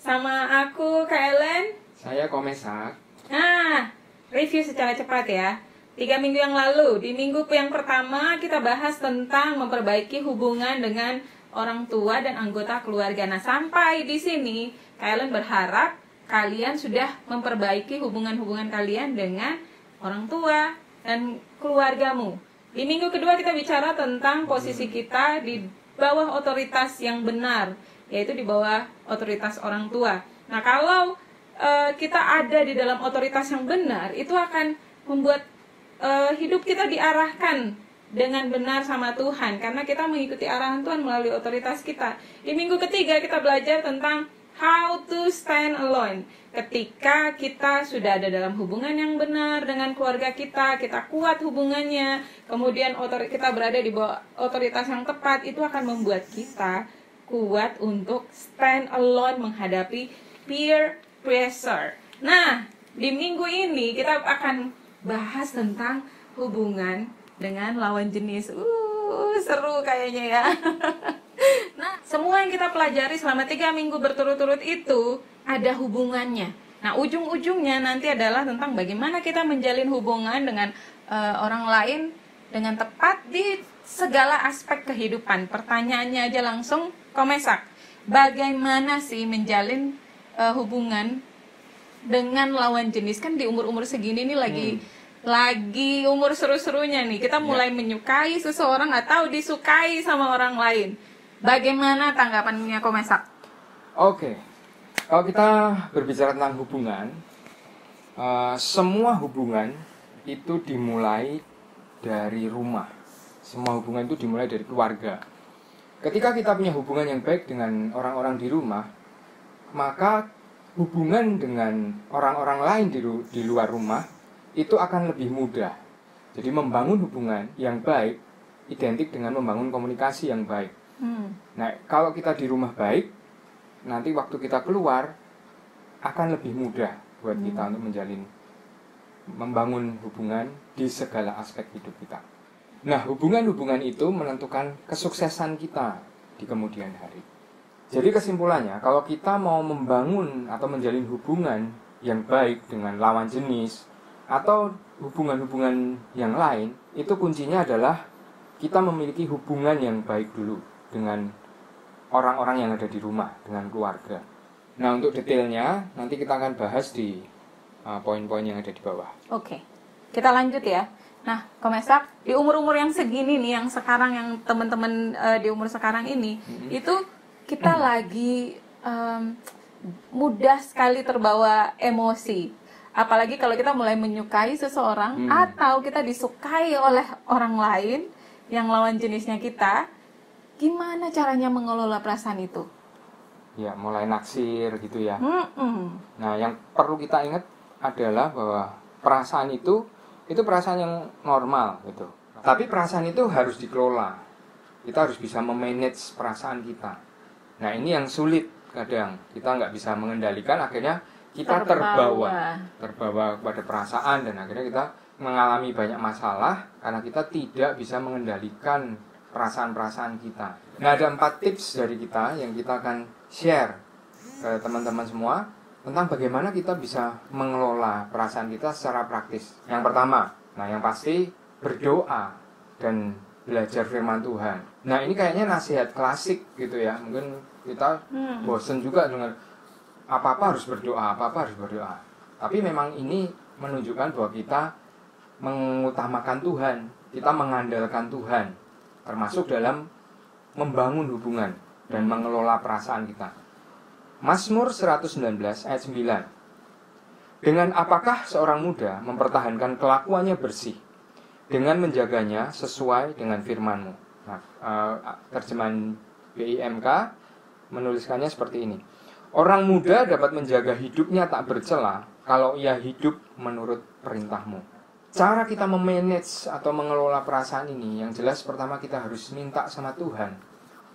sama aku Kak Ellen. Saya Komesak. Nah, review secara cepat ya. 3 minggu yang lalu, di minggu yang pertama kita bahas tentang memperbaiki hubungan dengan orang tua dan anggota keluarga. Nah, sampai di sini Kak Ellen berharap kalian sudah memperbaiki hubungan-hubungan kalian dengan orang tua dan keluargamu. Di minggu kedua kita bicara tentang posisi kita di bawah otoritas yang benar, yaitu di bawah otoritas orang tua. Nah, kalau kita ada di dalam otoritas yang benar, itu akan membuat hidup kita diarahkan dengan benar sama Tuhan, karena kita mengikuti arahan Tuhan melalui otoritas kita. Di minggu ketiga kita belajar tentang how to stand alone. Ketika kita sudah ada dalam hubungan yang benar dengan keluarga kita, kita kuat hubungannya, kemudian kita berada di bawah otoritas yang tepat, itu akan membuat kita kuat untuk stand alone menghadapi peer pressure. Nah, di minggu ini kita akan bahas tentang hubungan dengan lawan jenis. Seru kayaknya ya. Nah, semua yang kita pelajari selama 3 minggu berturut-turut itu ada hubungannya. Nah, ujung-ujungnya nanti adalah tentang bagaimana kita menjalin hubungan dengan orang lain dengan tepat di segala aspek kehidupan. Pertanyaannya aja langsung, Komesak, bagaimana sih menjalin hubungan dengan lawan jenis? Kan di umur-umur segini nih lagi umur seru-serunya nih. Kita mulai menyukai seseorang atau disukai sama orang lain. Bagaimana tanggapannya Komesak? Oke, kalau kita berbicara tentang hubungan, semua hubungan itu dimulai dari rumah. Semua hubungan itu dimulai dari keluarga. Ketika kita punya hubungan yang baik dengan orang-orang di rumah, maka hubungan dengan orang-orang lain di luar rumah itu akan lebih mudah. Jadi membangun hubungan yang baik identik dengan membangun komunikasi yang baik. Nah, kalau kita di rumah baik, nanti waktu kita keluar akan lebih mudah buat kita untuk membangun hubungan di segala aspek hidup kita. Nah, hubungan-hubungan itu menentukan kesuksesan kita di kemudian hari. Jadi kesimpulannya, kalau kita mau membangun atau menjalin hubungan yang baik dengan lawan jenis atau hubungan-hubungan yang lain, itu kuncinya adalah kita memiliki hubungan yang baik dulu dengan orang-orang yang ada di rumah, dengan keluarga. Nah, untuk detailnya nanti kita akan bahas di poin-poin yang ada di bawah. Oke, kita lanjut ya. Nah, Komesak, di umur-umur yang segini nih, yang sekarang, yang teman-teman di umur sekarang ini, itu kita lagi mudah sekali terbawa emosi. Apalagi kalau kita mulai menyukai seseorang atau kita disukai oleh orang lain yang lawan jenisnya kita, gimana caranya mengelola perasaan itu? Ya, mulai naksir gitu ya. Nah, yang perlu kita ingat adalah bahwa perasaan itu perasaan yang normal gitu. Tapi perasaan itu harus dikelola. Kita harus bisa memanage perasaan kita. Nah, ini yang sulit kadang. Kita nggak bisa mengendalikan, akhirnya kita terbawa kepada perasaan, dan akhirnya kita mengalami banyak masalah karena kita tidak bisa mengendalikan perasaan-perasaan kita. Nah, ada 4 tips dari kita yang kita akan share ke teman-teman semua tentang bagaimana kita bisa mengelola perasaan kita secara praktis. Yang pertama, yang pasti berdoa dan belajar firman Tuhan. Nah, ini kayaknya nasihat klasik gitu ya. Mungkin kita bosen juga dengan apa-apa harus berdoa. Tapi memang ini menunjukkan bahwa kita mengutamakan Tuhan, kita mengandalkan Tuhan, termasuk dalam membangun hubungan dan mengelola perasaan kita. Mazmur 119 ayat 9. Dengan apakah seorang muda mempertahankan kelakuannya bersih, dengan menjaganya sesuai dengan firman-Mu. Nah, terjemahan BIMK menuliskannya seperti ini. Orang muda dapat menjaga hidupnya tak bercela kalau ia hidup menurut perintah-Mu. Cara kita memanage atau mengelola perasaan ini, yang jelas pertama kita harus minta sama Tuhan,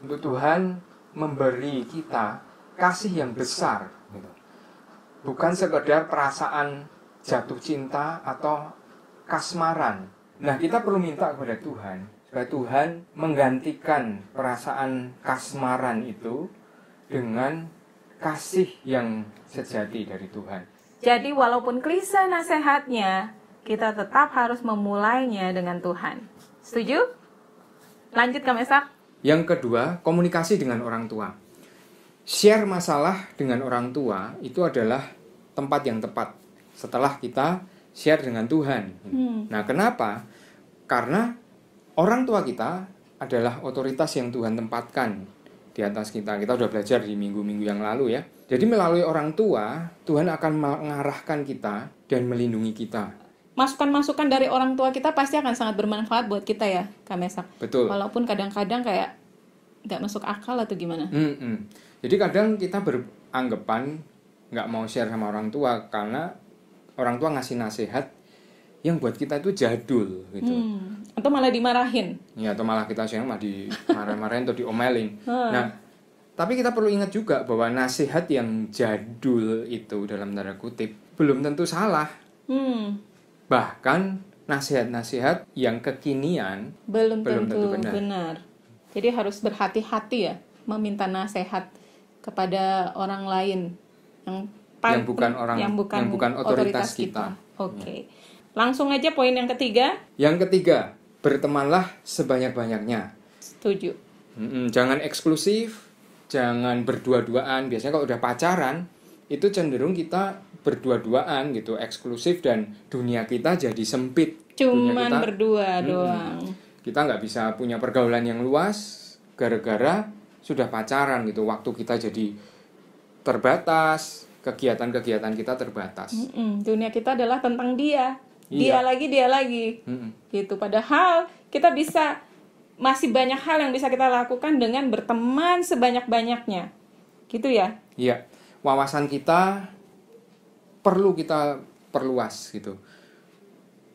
untuk Tuhan memberi kita kasih yang besar gitu. Bukan sekedar perasaan jatuh cinta atau kasmaran. Nah, kita perlu minta kepada Tuhan supaya Tuhan menggantikan perasaan kasmaran itu dengan kasih yang sejati dari Tuhan. Jadi walaupun klise nasihatnya, kita tetap harus memulainya dengan Tuhan. Setuju? Lanjut Kak Mesak. Yang kedua, komunikasi dengan orang tua. Share masalah dengan orang tua itu adalah tempat yang tepat setelah kita share dengan Tuhan. Nah, kenapa? Karena orang tua kita adalah otoritas yang Tuhan tempatkan di atas kita. Kita sudah belajar di minggu-minggu yang lalu ya. Jadi melalui orang tua, Tuhan akan mengarahkan kita dan melindungi kita. Masukan-masukan dari orang tua kita pasti akan sangat bermanfaat buat kita ya, Kak Mesak. Betul. Walaupun kadang-kadang kayak nggak masuk akal atau gimana. Jadi kadang kita beranggapan nggak mau share sama orang tua karena orang tua ngasih nasihat yang buat kita itu jadul gitu. Atau malah dimarahin. Ya, atau malah kita sayang malah dimarah-marahin atau diomelin. Nah, tapi kita perlu ingat juga bahwa nasihat yang jadul itu dalam tanda kutip belum tentu salah. Bahkan nasihat-nasihat yang kekinian belum tentu benar. Jadi harus berhati-hati ya meminta nasihat kepada orang lain yang bukan otoritas kita. Oke. Langsung aja poin yang ketiga. Yang ketiga, bertemanlah sebanyak-banyaknya. Setuju. Jangan eksklusif, jangan berdua-duaan. Biasanya kalau udah pacaran, itu cenderung kita berdua-duaan gitu, eksklusif, dan dunia kita jadi sempit. Cuman berdua doang. Kita nggak bisa punya pergaulan yang luas gara-gara sudah pacaran gitu. Waktu kita jadi terbatas, kegiatan-kegiatan kita terbatas. Dunia kita adalah tentang dia. Dia lagi. Gitu. Padahal kita masih banyak hal yang bisa kita lakukan dengan berteman sebanyak-banyaknya. Gitu ya? Iya. Wawasan kita perlu kita perluas gitu.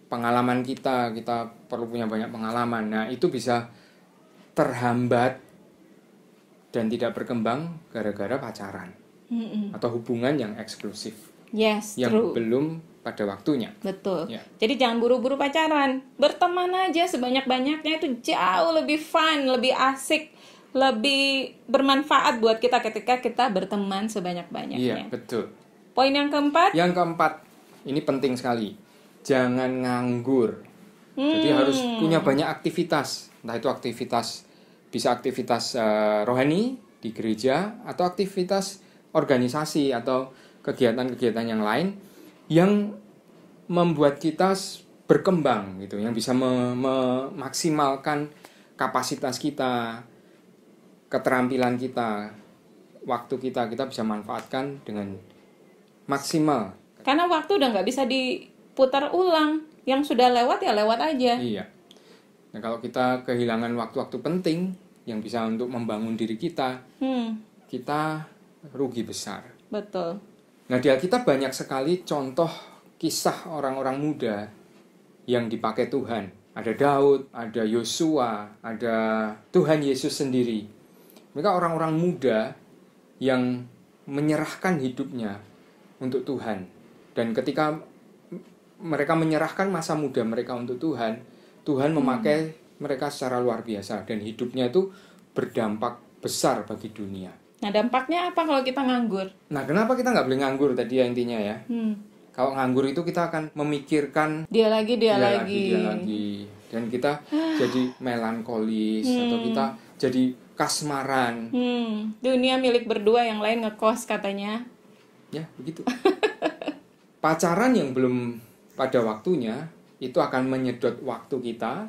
Pengalaman kita perlu punya banyak pengalaman. Nah, itu bisa terhambat dan tidak berkembang gara-gara pacaran. Atau hubungan yang eksklusif. Yes, yang true. Belum pada waktunya. Betul. Ya. Jadi jangan buru-buru pacaran. Berteman aja sebanyak-banyaknya, itu jauh lebih fun, lebih asik, lebih bermanfaat buat kita ketika kita berteman sebanyak-banyaknya. Iya, betul. Poin yang keempat? Yang keempat, ini penting sekali. Jangan nganggur. Jadi harus punya banyak aktivitas. Entah itu bisa aktivitas rohani di gereja, atau aktivitas organisasi atau kegiatan-kegiatan yang lain yang membuat kita berkembang gitu, yang bisa memaksimalkan kapasitas kita, keterampilan kita, waktu kita bisa manfaatkan dengan maksimal. Karena waktu udah nggak bisa diputar ulang, yang sudah lewat ya lewat aja. Iya. Nah, kalau kita kehilangan waktu-waktu penting yang bisa untuk membangun diri kita, kita rugi besar. Betul. Nah, di Alkitab banyak sekali contoh kisah orang-orang muda yang dipakai Tuhan. Ada Daud, ada Yosua, ada Tuhan Yesus sendiri. Mereka orang-orang muda yang menyerahkan hidupnya untuk Tuhan. Dan ketika mereka menyerahkan masa muda mereka untuk Tuhan, Tuhan memakai mereka secara luar biasa. Dan hidupnya itu berdampak besar bagi dunia. Nah, dampaknya apa kalau kita nganggur? Nah, kenapa kita nggak boleh nganggur tadi ya intinya ya? Kalau nganggur itu kita akan memikirkan dia lagi. Dan kita jadi melankolis atau kita jadi kasmaran. Dunia milik berdua, yang lain ngekos katanya. Ya, begitu. Pacaran yang belum pada waktunya itu akan menyedot waktu kita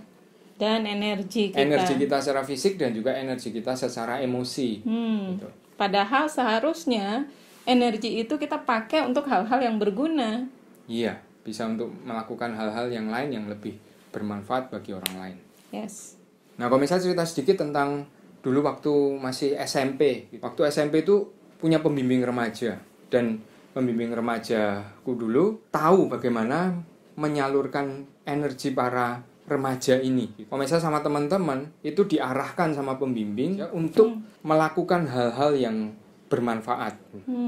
dan energi kita. Energi kita secara fisik dan juga energi kita secara emosi. Gitu. Padahal seharusnya energi itu kita pakai untuk hal-hal yang berguna. Iya, bisa untuk melakukan hal-hal yang lain yang lebih bermanfaat bagi orang lain. Yes. Nah, kalau misalnya cerita sedikit tentang dulu waktu masih SMP. Waktu SMP itu punya pembimbing remaja. Dan pembimbing remajaku dulu tahu bagaimana menyalurkan energi para remaja ini. Kalau misalnya sama teman-teman itu diarahkan sama pembimbing ya, untuk melakukan hal-hal yang bermanfaat.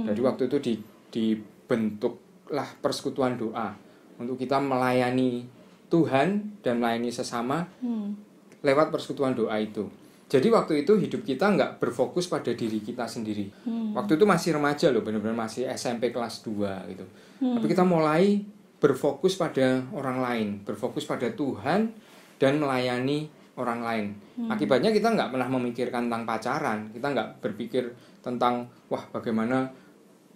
Jadi waktu itu dibentuklah persekutuan doa untuk kita melayani Tuhan dan melayani sesama lewat persekutuan doa itu. Jadi waktu itu hidup kita nggak berfokus pada diri kita sendiri. Waktu itu masih remaja loh, benar-benar masih SMP kelas 2 gitu. Tapi kita mulai berfokus pada orang lain, berfokus pada Tuhan dan melayani orang lain. Akibatnya kita nggak pernah memikirkan tentang pacaran. Kita nggak berpikir tentang, wah bagaimana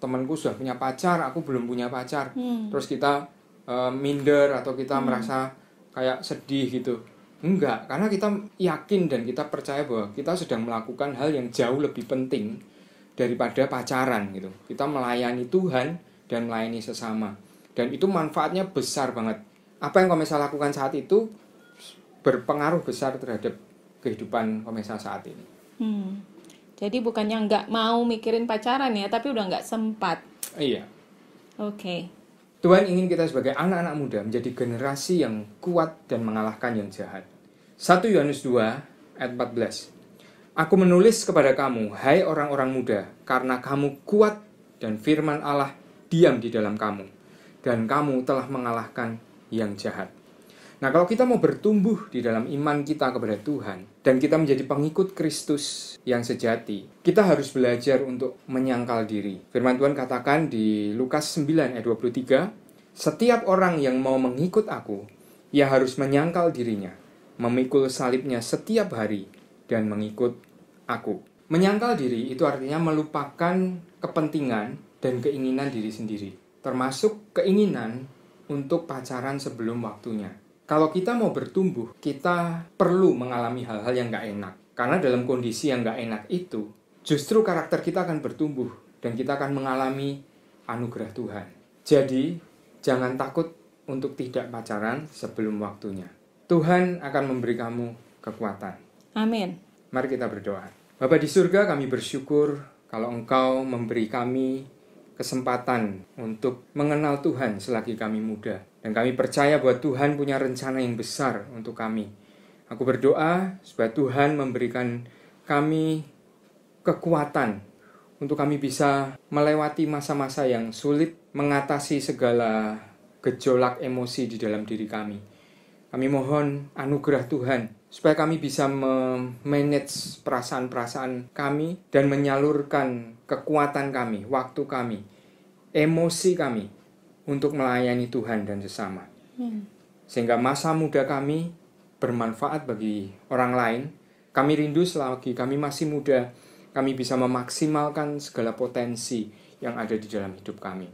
temanku sudah punya pacar, aku belum punya pacar. Terus kita minder atau kita merasa kayak sedih gitu. Enggak, karena kita yakin dan kita percaya bahwa kita sedang melakukan hal yang jauh lebih penting daripada pacaran gitu. Kita melayani Tuhan dan melayani sesama. Dan itu manfaatnya besar banget. Apa yang Komesa lakukan saat itu berpengaruh besar terhadap kehidupan Komesa saat ini. Jadi bukannya nggak mau mikirin pacaran ya, tapi udah nggak sempat. Iya. Oke. Tuhan ingin kita sebagai anak-anak muda menjadi generasi yang kuat dan mengalahkan yang jahat. 1 Yohanes 2 ayat 14. Aku menulis kepada kamu, hai orang-orang muda, karena kamu kuat dan firman Allah diam di dalam kamu, dan kamu telah mengalahkan yang jahat. Nah, kalau kita mau bertumbuh di dalam iman kita kepada Tuhan, dan kita menjadi pengikut Kristus yang sejati, kita harus belajar untuk menyangkal diri. Firman Tuhan katakan di Lukas 9 ayat 23, setiap orang yang mau mengikut aku, ia harus menyangkal dirinya, memikul salibnya setiap hari, dan mengikut aku. Menyangkal diri itu artinya melupakan kepentingan dan keinginan diri sendiri, termasuk keinginan untuk pacaran sebelum waktunya. Kalau kita mau bertumbuh, kita perlu mengalami hal-hal yang gak enak. Karena dalam kondisi yang gak enak itu, justru karakter kita akan bertumbuh dan kita akan mengalami anugerah Tuhan. Jadi, jangan takut untuk tidak pacaran sebelum waktunya. Tuhan akan memberi kamu kekuatan. Amin. Mari kita berdoa. Bapa di surga, kami bersyukur kalau Engkau memberi kami kesempatan untuk mengenal Tuhan selagi kami muda. Dan kami percaya bahwa Tuhan punya rencana yang besar untuk kami. Aku berdoa supaya Tuhan memberikan kami kekuatan untuk kami bisa melewati masa-masa yang sulit, mengatasi segala gejolak emosi di dalam diri kami. Kami mohon anugerah Tuhan supaya kami bisa memanage perasaan-perasaan kami dan menyalurkan kekuatan kami, waktu kami, emosi kami untuk melayani Tuhan dan sesama. Sehingga masa muda kami bermanfaat bagi orang lain. Kami rindu selagi kami masih muda, kami bisa memaksimalkan segala potensi yang ada di dalam hidup kami.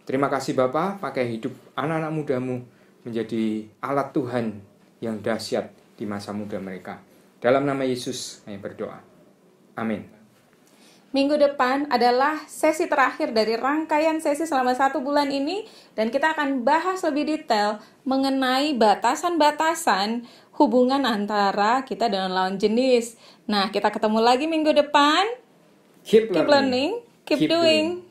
Terima kasih Bapa, pakai hidup anak-anak mudamu menjadi alat Tuhan yang dahsyat di masa muda mereka. Dalam nama Yesus kami berdoa. Amin. Minggu depan adalah sesi terakhir dari rangkaian sesi selama 1 bulan ini, dan kita akan bahas lebih detail mengenai batasan-batasan hubungan antara kita dengan lawan jenis. Nah, kita ketemu lagi minggu depan. Keep Keep learning, keep doing.